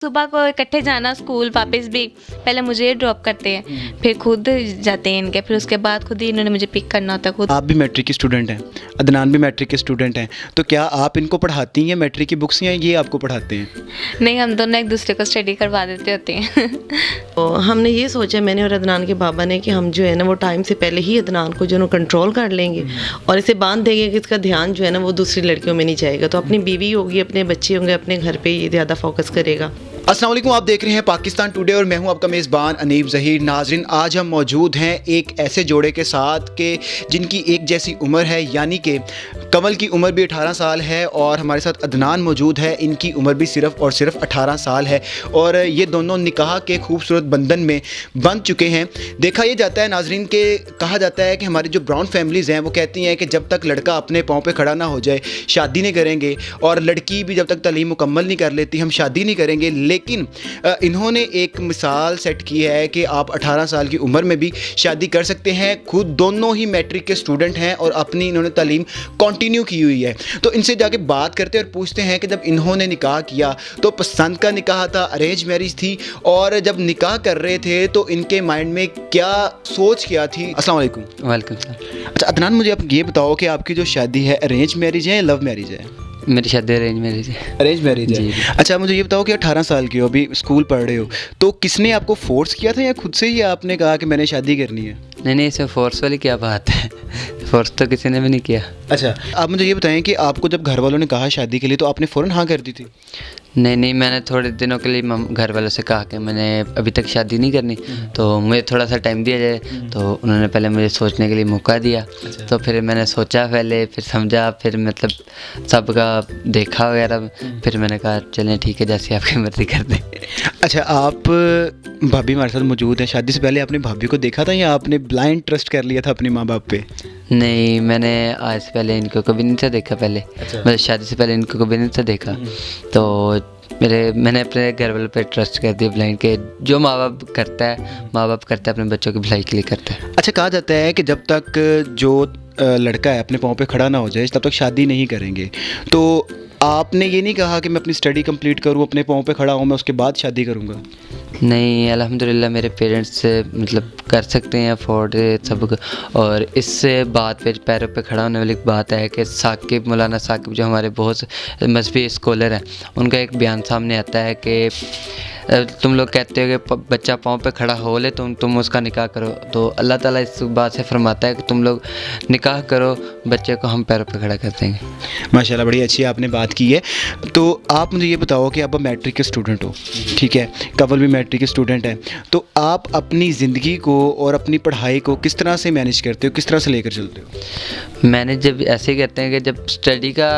सुबह को इकट्ठे जाना स्कूल वापस भी, पहले मुझे ड्रॉप करते हैं, फिर खुद जाते हैं इनके, फिर उसके बाद खुद ही इन्होंने मुझे पिक करना होता है खुद। आप भी मैट्रिक की स्टूडेंट हैं, अदनान भी मैट्रिक के स्टूडेंट हैं, तो क्या आप इनको पढ़ाती हैं मैट्रिक की बुक्स या ये आपको पढ़ाते हैं? नहीं, हम दोनों एक दूसरे को स्टडी करवा देते होते हैं। तो हमने ये सोचा, मैंने और अदनान के बाबा ने, कि हम जो है ना वो टाइम से पहले ही अदनान को जो है कंट्रोल कर लेंगे और इसे बांध देंगे कि इसका ध्यान जो है ना वो दूसरी लड़कियों में नहीं जाएगा, तो अपनी बीवी होगी, अपने बच्चे होंगे, अपने घर पे ही ज़्यादा फोकस करेगा। अस्सलाम वालेकुम, आप देख रहे हैं पाकिस्तान टुडे और मैं हूं आपका मेज़बान अनीब ज़हीर। नाज़रीन, आज हम मौजूद हैं एक ऐसे जोड़े के साथ के जिनकी एक जैसी उम्र है, यानी कि कमल की उम्र भी 18 साल है और हमारे साथ अदनान मौजूद है, इनकी उम्र भी सिर्फ़ और सिर्फ 18 साल है और ये दोनों निकाह के खूबसूरत बंधन में बंध चुके हैं। देखा यह जाता है नाज़रीन के, कहा जाता है कि हमारी जो ब्राउन फैमिलीज़ हैं वो कहती हैं कि जब तक लड़का अपने पाँव पे खड़ा ना हो जाए शादी नहीं करेंगे, और लड़की भी जब तक तालीम मुकम्मल नहीं कर लेती हम शादी नहीं करेंगे। लेकिन इन्होंने एक मिसाल सेट की है कि आप 18 साल की उम्र में भी शादी कर सकते हैं। खुद दोनों ही मैट्रिक के स्टूडेंट हैं और अपनी इन्होंने तालीम कंटिन्यू की हुई है। तो इनसे जाके बात करते हैं और पूछते हैं कि जब इन्होंने निकाह किया तो पसंद का निकाह था, अरेंज मैरिज थी, और जब निकाह कर रहे थे तो इनके माइंड में क्या सोच क्या थी। अस्सलाम वालेकुम। वालेकुम सलाम। अच्छा अदनान, मुझे आप ये बताओ कि आपकी जो शादी है अरेंज मैरिज है या लव मैरिज है? मेरी शादी अरेंज मैरिज है। अरेंज मैरिज है। जी। अच्छा मुझे ये बताओ कि 18 साल की हो, अभी स्कूल पढ़ रहे हो, तो किसने आपको फोर्स किया था या खुद से ही आपने कहा कि मैंने शादी करनी है? नहीं, इसमें फोर्स वाली क्या बात है। फोर्स तो किसी ने भी नहीं किया। अच्छा आप मुझे ये बताएं कि आपको जब घर वालों ने कहा शादी के लिए तो आपने फ़ौरन हाँ कर दी थी? नहीं, मैंने थोड़े दिनों के लिए घर वालों से कहा कि मैंने अभी तक शादी नहीं करनी, तो मुझे थोड़ा सा टाइम दिया जाए। तो उन्होंने पहले मुझे सोचने के लिए मौका दिया। अच्छा। तो फिर मैंने सोचा पहले, फिर समझा, फिर मतलब सबका देखा वगैरह, फिर मैंने कहा चलें ठीक है, जैसे आपकी मर्ज़ी कर दें। अच्छा आप भाभी हमारे साथ मौजूद है, शादी से पहले आपने भाभी को देखा था या आपने ब्लाइंड ट्रस्ट कर लिया था अपने माँ बाप पे? नहीं, मैंने आज से पहले इनको कभी नहीं था देखा पहले। अच्छा। मतलब शादी से पहले इनको कभी नहीं था देखा। तो मैंने अपने घर वालों पे ट्रस्ट कर दिया ब्लाइंड के, जो माँ बाप करता है अपने बच्चों की भलाई के लिए करता है। अच्छा कहा जाता है कि जब तक जो लड़का है अपने पाँव पे खड़ा ना हो जाए तब तक शादी नहीं करेंगे, तो आपने ये नहीं कहा कि मैं अपनी स्टडी कंप्लीट करूँ, अपने पाँव पे खड़ा हूँ, मैं उसके बाद शादी करूँगा? नहीं, अल्हम्दुलिल्लाह मेरे पेरेंट्स मतलब कर सकते हैं अफोर्ड सब, और इससे बात पे पैरों पे खड़ा होने वाली बात है कि मौलाना साकिब जो हमारे बहुत मजहबी स्कॉलर हैं, उनका एक बयान सामने आता है कि तुम लोग कहते हो कि बच्चा पाँव पे खड़ा हो ले तुम उसका निकाह करो, तो अल्लाह ताला इस बात से फरमाता है कि तुम लोग निकाह करो, बच्चे को हम पैरों पे खड़ा कर देंगे। माशाल्लाह बड़ी अच्छी आपने बात की है। तो आप मुझे ये बताओ कि आप मैट्रिक के स्टूडेंट हो, ठीक है, कवल भी मैट्रिक के स्टूडेंट है, तो आप अपनी ज़िंदगी को और अपनी पढ़ाई को किस तरह से मैनेज करते हो, किस तरह से लेकर चलते हो? मैंने जब ऐसे कहते हैं कि जब स्टडी का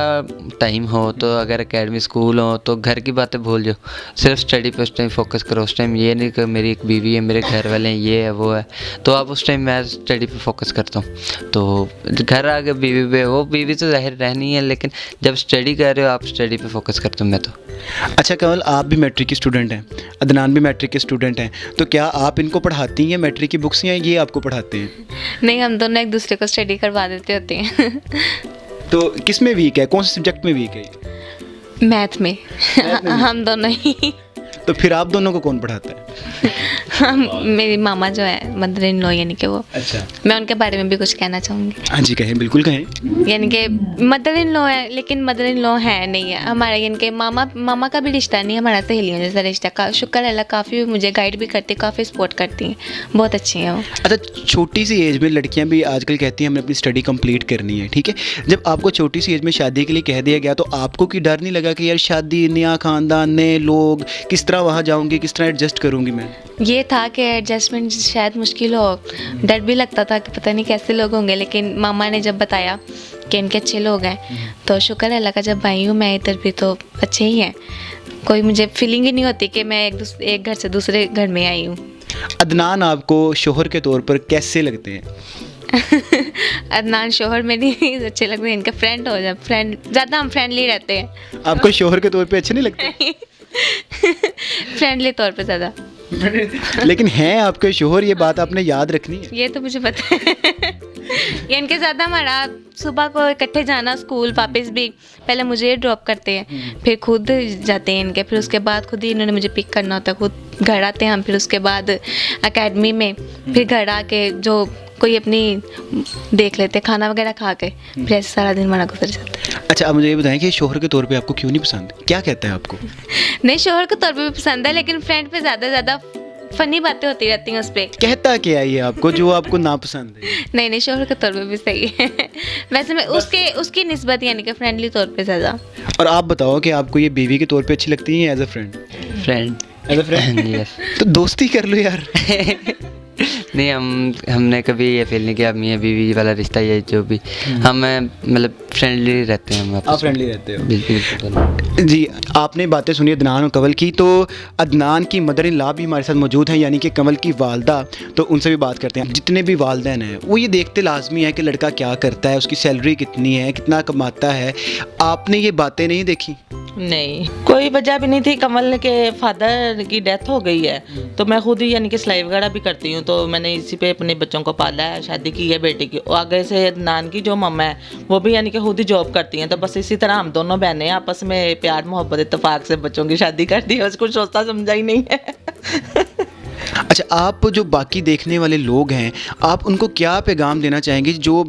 टाइम हो तो अगर एकेडमी स्कूल हो तो घर की बातें भूल जाओ, सिर्फ स्टडी पे उस टाइम फोकस करो। उस टाइम ये नहीं कि मेरी एक बीवी है, मेरे घर वाले हैं, ये है वो है, तो आप उस टाइम मैं स्टडी पे फोकस करता हूँ। तो घर आके बीवी पे, वो बीवी तो जाहिर रहनी है, लेकिन जब स्टडी कर रहे हो आप स्टडी पे फोकस करता हूँ मैं तो। अच्छा कवल, आप भी मैट्रिक की स्टूडेंट हैं, अदनान भी मैट्रिक के स्टूडेंट हैं, तो क्या आप इनको पढ़ाती हैं मैट्रिक की बुक्स या ये आपको पढ़ाते हैं? नहीं, हम दोनों एक दूसरे को स्टडी करवा देते होते हैं। तो किस में वीक है, कौन से सब्जेक्ट में वीक है? मैथ में हम दोनों ही। तो फिर आप दोनों को कौन पढ़ाता है? मेरी मामा जो है, मदर इन लॉ यानी कि वो, अच्छा मैं उनके बारे में भी कुछ कहना चाहूँगी। हाँ जी कहें, बिल्कुल कहें। यानी कि मदर इन लॉ है, लेकिन मदर इन लॉ है नहीं है हमारा, यानी कि मामा का भी रिश्ता नहीं, हमारा सहेलियों जैसा रिश्ता का। शुक्र अल्लाह, काफ़ी मुझे गाइड भी करती, काफ़ी सपोर्ट करती हैं, बहुत अच्छी हैं वो। अच्छा छोटी सी एज में लड़कियां भी आजकल कहती हैं हमें अपनी स्टडी कंप्लीट करनी है, ठीक है, जब आपको छोटी सी एज में शादी के लिए कह दिया गया तो आपको कोई डर नहीं लगा कि यार शादी, नया ख़ानदान, नए लोग, किस तरह वहाँ जाऊँगी, किस तरह एडजस्ट करूँगी मैं? ये था कि एडजस्टमेंट शायद मुश्किल हो, डर भी लगता था कि पता नहीं कैसे लोग होंगे, लेकिन मामा ने जब बताया कि इनके अच्छे लोग हैं तो शुक्र अल्लाह का, जब आई हूँ मैं इधर भी तो अच्छे ही हैं, कोई मुझे फीलिंग ही नहीं होती कि मैं एक घर से दूसरे घर में आई हूँ। अदनान आपको शोहर के तौर पर कैसे लगते हैं? अदनान शोहर में नहीं अच्छे लगते हैं, इनके फ्रेंड हो जाए, फ्रेंड ज़्यादा हम फ्रेंडली रहते हैं। आपको शोहर के तौर पे अच्छे नहीं लगते? फ्रेंडली तौर पे ज़्यादा। लेकिन हैं आपके शोहर, ये बात आपने याद रखनी है। ये तो मुझे पता है। ये इनके साथ हमारा सुबह को इकट्ठे जाना स्कूल वापस भी, पहले मुझे ड्रॉप करते हैं फिर खुद जाते हैं इनके, फिर उसके बाद खुद ही इन्होंने मुझे पिक करना होता है, खुद घर आते हैं हम, फिर उसके बाद एकेडमी में, फिर घर आके जो कोई अपनी देख लेते हैं खाना वगैरह खा के, फिर ऐसे सारा दिन हमारा गुजर जाता है। अच्छा, आप मुझे ये बताएं कि शोहर के तौर पे आपको क्यों नहीं पसंद, क्या कहता है आपको? नहीं, शोहर के तौर पे भी पसंद है, लेकिन फ्रेंड पे ज़्यादा फनी बातें होती रहती हैं उस पर। कहता क्या है ये आपको जो आपको नापसंद है? नहीं, शोहर के तौर पे भी सही है वैसे मैं उसकी निस्बत यानी कि फ्रेंडली तौर पे ज़्यादा। और आप बताओ कि आपको ये बीवी के तौर पे अच्छी लगती है as a friend? As a friend yes. तो दोस्ती कर लो यार। नहीं, हमने कभी ये फील नहीं किया मियाँ बीवी वाला रिश्ता, ये जो भी हम मतलब फ्रेंडली रहते हैं हम आपस आप में। फ्रेंडली रहते हो? बिल्कुल। जी, आपने बातें सुनी अदनान और कंवल की, तो अदनान की मदर इन लॉ भी हमारे साथ मौजूद हैं, यानी कि कंवल की वालदा, तो उनसे भी बात करते हैं। जितने भी वालदैन हैं वो ये देखते लाजमी है कि लड़का क्या करता है, उसकी सैलरी कितनी है, कितना कमाता है। आपने ये बातें नहीं देखी? नहीं, कोई वजह भी नहीं थी। कमल के फादर की डेथ हो गई है, तो मैं खुद ही यानी कि सिलाई वगैरह भी करती हूँ, तो मैंने इसी पे अपने बच्चों को पाला है, शादी की है बेटी की। और आगे से अदनान की जो मम्मा है वो भी यानी कि खुद ही जॉब करती हैं, तो बस इसी तरह हम दोनों बहनें आपस में प्यार मोहब्बत इत्तेफाक से बच्चों की शादी कर दी है, उसको सोचता समझा ही नहीं है अच्छा, आप जो बाकी देखने वाले लोग हैं, आप उनको क्या पैगाम देना चाहेंगे जो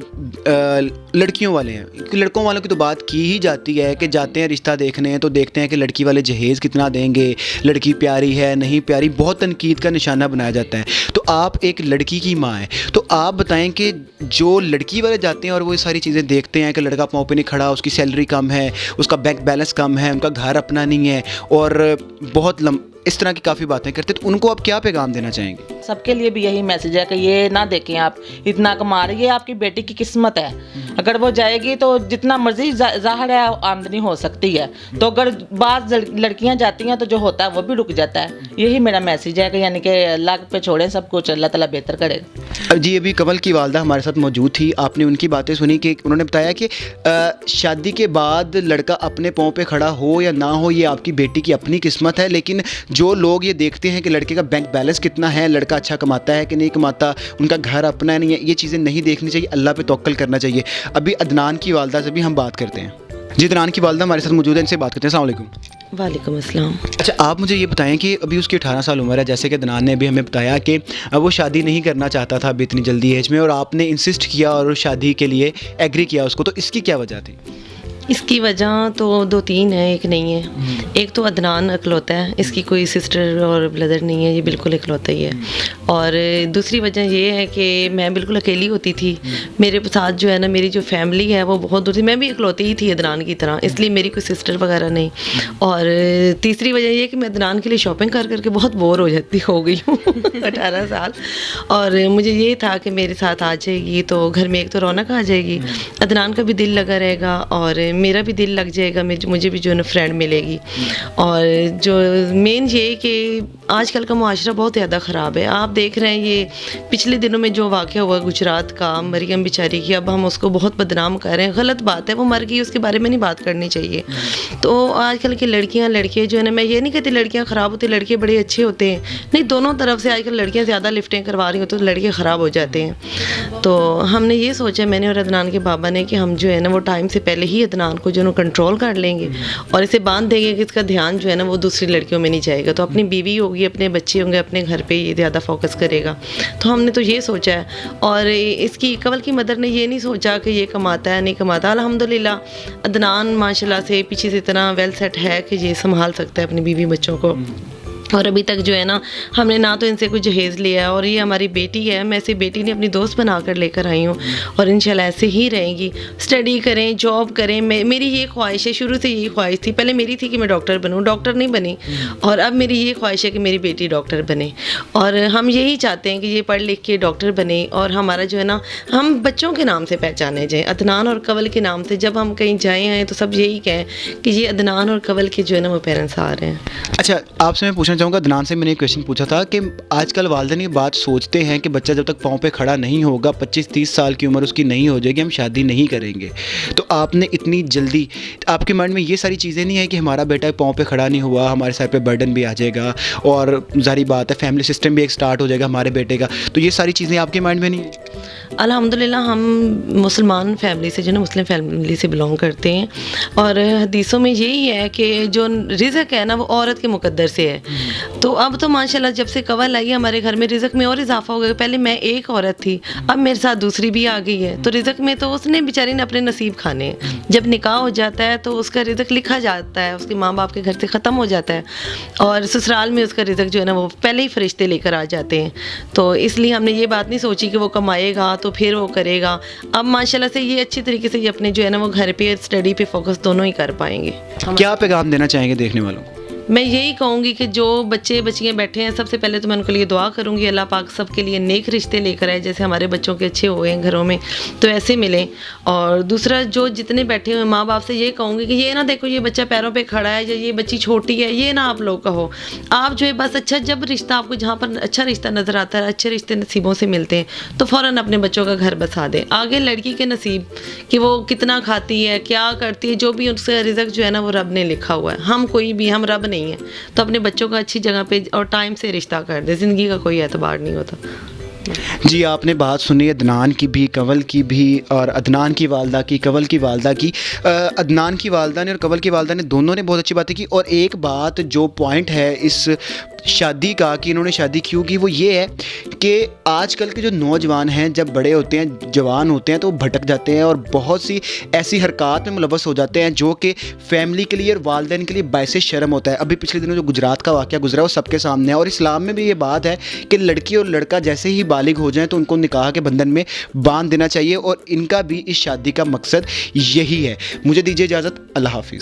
लड़कियों वाले हैं? क्योंकि लड़कों वालों की तो बात की ही जाती है कि जाते हैं रिश्ता देखने हैं तो देखते हैं कि लड़की वाले जहेज़ कितना देंगे, लड़की प्यारी है नहीं प्यारी, बहुत तनकीद का निशाना बनाया जाता है। तो आप एक लड़की की माँ हैं, तो आप बताएं कि जो लड़की वाले जाते हैं और वो ये सारी चीज़ें देखते हैं कि लड़का पाँव पे नहीं खड़ा, उसकी सैलरी कम है, उसका बैंक बैलेंस कम है, उनका घर अपना नहीं है और बहुत इस तरह की काफ़ी बातें करते, तो उनको आप क्या पैगाम देना चाहेंगे? सबके लिए भी यही मैसेज है कि ये ना देखें आप इतना कमा रही है, आपकी बेटी की किस्मत है, अगर वो जाएगी तो जितना मर्जी ज़ाहिर है आमदनी हो सकती है, तो अगर बाज़ लड़कियां जाती हैं तो जो होता है वो भी रुक जाता है। यही मेरा मैसेज है कि यानी कि अल्लाह पे छोड़ें सब कुछ, अल्लाह ताला बेहतर करेगा। अब जी, अभी कंवल की वालदा हमारे साथ मौजूद थी, आपने उनकी बातें सुनी कि उन्होंने बताया कि शादी के बाद लड़का अपने पाँव पे खड़ा हो या ना हो ये आपकी बेटी की अपनी किस्मत है, लेकिन जो लोग ये देखते हैं कि लड़के का बैंक बैलेंस कितना है, लड़का अच्छा कमाता है कि नहीं कमाता, उनका घर अपना नहीं है, ये चीज़ें नहीं देखनी चाहिए, अल्लाह पे तवक्कल करना चाहिए। अभी अदनान की वालदा से भी हम बात करते हैं। जी, अदनान की वालदा हमारे साथ मौजूद है, इनसे बात करते हैं। अस्सलाम वालेकुम। वालेकुम अस्सलाम। अच्छा, आप मुझे ये बताएं कि अभी उसकी 18 साल उम्र है, जैसे कि अदनान ने अभी हमें बताया कि वो शादी नहीं करना चाहता था अभी इतनी जल्दी एज में, और आपने इंसिस्ट किया और शादी के लिए एग्री किया उसको, तो इसकी क्या वजह थी? इसकी वजह तो 2-3 है, एक नहीं है। एक तो अदनान इकलौता है, इसकी कोई सिस्टर और ब्रदर नहीं है, ये बिल्कुल इकलौता ही है। और दूसरी वजह ये है कि मैं बिल्कुल अकेली होती थी, मेरे साथ जो है ना मेरी जो फैमिली है वो बहुत दूर थी, मैं भी इकलौती ही थी अदनान की तरह, इसलिए मेरी कोई सिस्टर वगैरह नहीं। और तीसरी वजह ये कि मैं अदनान के लिए शॉपिंग कर करके बहुत बोर हो गई हूँ 18 साल, और मुझे ये था कि मेरे साथ आ जाएगी तो घर में एक तो रौनक आ जाएगी, अदनान का भी दिल लगा रहेगा और मेरा भी दिल लग जाएगा, मुझे भी जो है ना फ्रेंड मिलेगी। और जो मेन ये कि आजकल का मुआशरा बहुत ज़्यादा ख़राब है। आप देख रहे हैं ये पिछले दिनों में जो वाक़या हुआ गुजरात का, मरियम बेचारी की, अब हम उसको बहुत बदनाम कर रहे हैं, गलत बात है, वो मर गई, उसके बारे में नहीं बात करनी चाहिए। तो आजकल की लड़के जो है ना, मैं ये नहीं कहती लड़कियाँ ख़राब होती, लड़के बड़े अच्छे होते हैं, नहीं, दोनों तरफ से आजकल लड़कियाँ ज़्यादा लिफ्टें करवा रही होती तो लड़के ख़राब हो जाते हैं। तो हमने ये सोचा, मैंने और अदनान के बाबा ने, कि हम जो है ना वो टाइम से पहले ही अदनान को जो है कंट्रोल कर लेंगे और इसे बांध देंगे कि इसका ध्यान जो है ना वो दूसरी लड़कियों में नहीं जाएगा, तो अपनी बीवी होगी, अपने बच्चे होंगे, अपने घर पे ये ज़्यादा फोकस करेगा। तो हमने तो ये सोचा है। और इसकी कंवल की मदर ने ये नहीं सोचा कि ये कमाता है नहीं कमाता। अल्हम्दुलिल्लाह अदनान माशाल्लाह से पीछे से इतना वेल सेट है कि ये संभाल सकता है अपनी बीवी बच्चों को। और अभी तक जो है ना हमने ना तो इनसे कोई जहेज़ लिया, और ये हमारी बेटी है, मैं इसे बेटी ने अपनी दोस्त बनाकर लेकर आई हूँ और इंशाल्लाह ऐसे ही रहेंगी। स्टडी करें, जॉब करें, मेरी ये ख्वाहिश है, शुरू से यही ख्वाहिश थी। पहले मेरी थी कि मैं डॉक्टर बनूँ, डॉक्टर नहीं बनी, और अब मेरी ये ख्वाहिश है कि मेरी बेटी डॉक्टर बने। और हम यही चाहते हैं कि ये पढ़ लिख के डॉक्टर बने और हमारा जो है ना हम बच्चों के नाम से पहचाने जाएँ, अदनान और कंवल के नाम से। जब हम कहीं जाए आएँ तो सब यही कहें कि ये अदनान और कंवल के जो है ना वो पेरेंट्स आ रहे हैं। अच्छा, आपसे मैं पूछना चाहूँगा, अदनान से मैंने एक क्वेश्चन पूछा था कि आजकल वालिदैन ये बात सोचते हैं कि बच्चा जब तक पाँव पे खड़ा नहीं होगा, 25-30 साल की उम्र उसकी नहीं हो जाएगी, हम शादी नहीं करेंगे। तो आपने इतनी जल्दी, आपके माइंड में ये सारी चीज़ें नहीं है कि हमारा बेटा पाँव पे खड़ा नहीं हुआ, हमारे सर पे बर्डन भी आ जाएगा और ज़ाहिर बात है फैमिली सिस्टम भी एक स्टार्ट हो जाएगा हमारे बेटे का, तो ये सारी चीज़ें आपके माइंड में नहीं है? अल्हम्दुलिल्लाह हम मुसलमान फैमिली से, जो ना मुस्लिम फैमिली से बिलोंग करते हैं, और हदीसों में यही है कि जो रिज़्क है ना वो औरत के मुकद्दर से है। तो अब तो माशाल्लाह जब से कवल आई है हमारे घर में रिज़्क में और इजाफा हो गया। पहले मैं एक औरत थी, अब मेरे साथ दूसरी भी आ गई है, तो रिज़्क में तो उसने बेचारी ने अपने नसीब खाने हैं। जब निकाह हो जाता है तो उसका रिज़्क लिखा जाता है, उसके माँ बाप के घर से ख़त्म हो जाता है, और ससुराल में उसका रिज़्क जो है ना वो पहले ही फरिश्ते लेकर आ जाते हैं। तो इसलिए हमने ये बात नहीं सोची कि वो कमाएगा तो फिर वो करेगा। अब माशाल्लाह से ये अच्छी तरीके से ये अपने जो है ना वो घर पे स्टडी पे फोकस दोनों ही कर पाएंगे। क्या पैगाम देना चाहेंगे देखने वालों को? मैं यही कहूँगी कि जो बच्चे बच्चियाँ बैठे हैं, सबसे पहले तो मैं उनके लिए दुआ करूँगी अल्लाह पाक सबके लिए नेक रिश्ते लेकर आए, जैसे हमारे बच्चों के अच्छे हुए हैं घरों में तो ऐसे मिलें। और दूसरा, जो जितने बैठे हुए माँ बाप से ये कहूँगी कि ये ना देखो ये बच्चा पैरों पे खड़ा है या ये बच्ची छोटी है, ये ना आप लोग कहो। आप जो है बस अच्छा, जब रिश्ता आपको जहाँ पर अच्छा रिश्ता नज़र आता है, अच्छे रिश्ते नसीबों से मिलते हैं, तो फ़ौरन अपने बच्चों का घर बसा दें। आगे लड़की के नसीब कि वो कितना खाती है, क्या करती है, जो भी उसका रिज़्क जो है ना वो रब ने लिखा हुआ है। हम कोई भी, हम रब नहीं है, तो अपने बच्चों का अच्छी जगह पे और टाइम से रिश्ता कर दे, ज़िंदगी का कोई एतबार नहीं होता। जी, आपने बात सुनी अदनान की भी, कंवल की भी, और अदनान की वालदा की, कंवल की वालदा की। अदनान की वालदा ने और कंवल की वालदा ने दोनों ने बहुत अच्छी बातें की। और एक बात जो पॉइंट है इस शादी का कि इन्होंने शादी क्यों की, वो ये है कि आजकल के जो नौजवान हैं जब बड़े होते हैं, जवान होते हैं, तो वो भटक जाते हैं और बहुत सी ऐसी हरकत में मुलव्वस हो जाते हैं जो कि फ़ैमिली के लिए और वालिदैन के लिए बायसे शर्म होता है। अभी पिछले दिनों जो गुजरात का वाक़या गुजरा वो सबके सामने है। और इस्लाम में भी ये बात है कि लड़की और लड़का जैसे ही बालिग हो जाएं तो उनको निकाह के बंधन में बांध देना चाहिए, और इनका भी इस शादी का मकसद यही है। मुझे दीजिए इजाज़त, अल्लाह हाफ़िज़।